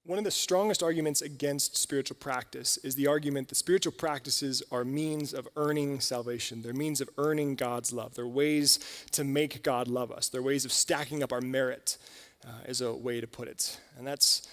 One of the strongest arguments against spiritual practice is the argument that spiritual practices are means of earning salvation. They're means of earning God's love. They're ways to make God love us. They're ways of stacking up our merit, is a way to put it. And that's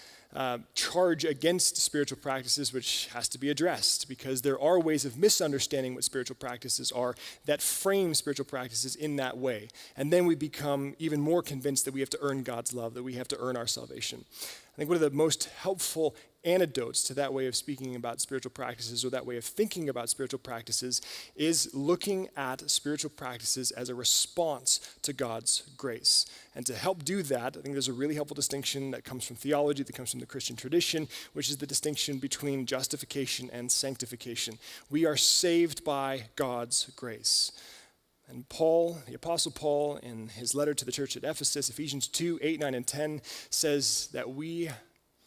charge against spiritual practices, which has to be addressed, because there are ways of misunderstanding what spiritual practices are that frame spiritual practices in that way. And then we become even more convinced that we have to earn God's love, that we have to earn our salvation. I think one of the most helpful antidotes to that way of speaking about spiritual practices, or that way of thinking about spiritual practices, is looking at spiritual practices as a response to God's grace. And to help do that, I think there's a really helpful distinction that comes from theology, that comes from the Christian tradition, which is the distinction between justification and sanctification. We are saved by God's grace. And Paul, the Apostle Paul, in his letter to the church at Ephesus, Ephesians 2, 8, 9, and 10, says that we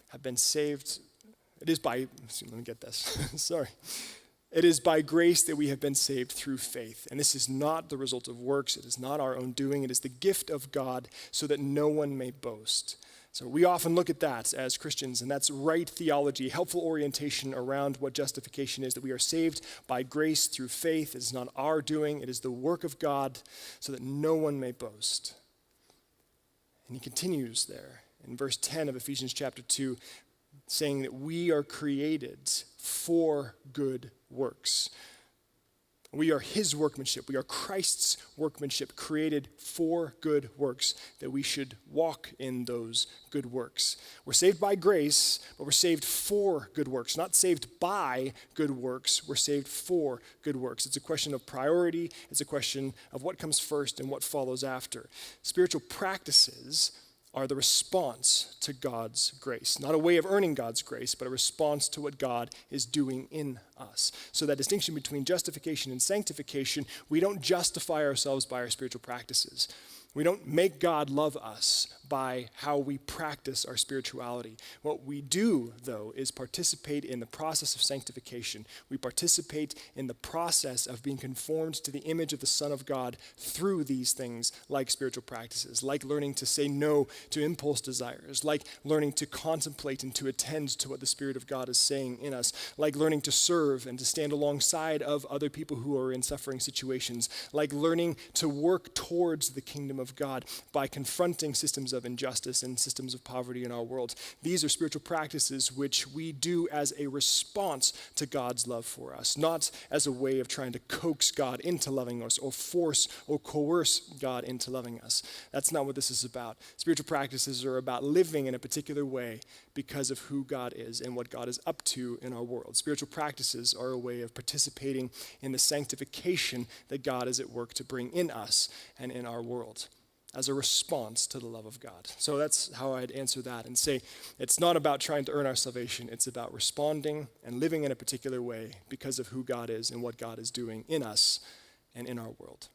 have been saved. It is by, let me get this, sorry. It is by grace that we have been saved through faith. And this is not the result of works. It is not our own doing. It is the gift of God so that no one may boast. So we often look at that as Christians, and that's right theology, helpful orientation around what justification is, that we are saved by grace through faith. It is not our doing. It is the work of God so that no one may boast. And he continues there in verse 10 of Ephesians chapter 2, saying that we are created for good works. We are his workmanship. We are Christ's workmanship, created for good works, that we should walk in those good works. We're saved by grace, but we're saved for good works. Not saved by good works, we're saved for good works. It's a question of priority. It's a question of what comes first and what follows after. Spiritual practices are the response to God's grace. Not a way of earning God's grace, but a response to what God is doing in us. So that distinction between justification and sanctification, we don't justify ourselves by our spiritual practices. We don't make God love us by how we practice our spirituality. What we do, though, is participate in the process of sanctification. We participate in the process of being conformed to the image of the Son of God through these things like spiritual practices, like learning to say no to impulse desires, like learning to contemplate and to attend to what the Spirit of God is saying in us, like learning to serve and to stand alongside of other people who are in suffering situations, like learning to work towards the kingdom of God by confronting systems of injustice and systems of poverty in our world. These are spiritual practices which we do as a response to God's love for us, not as a way of trying to coax God into loving us or force or coerce God into loving us. That's not what this is about. Spiritual practices are about living in a particular way because of who God is and what God is up to in our world. Spiritual practices are a way of participating in the sanctification that God is at work to bring in us and in our world, as a response to the love of God. So that's how I'd answer that and say it's not about trying to earn our salvation. It's about responding and living in a particular way because of who God is and what God is doing in us and in our world.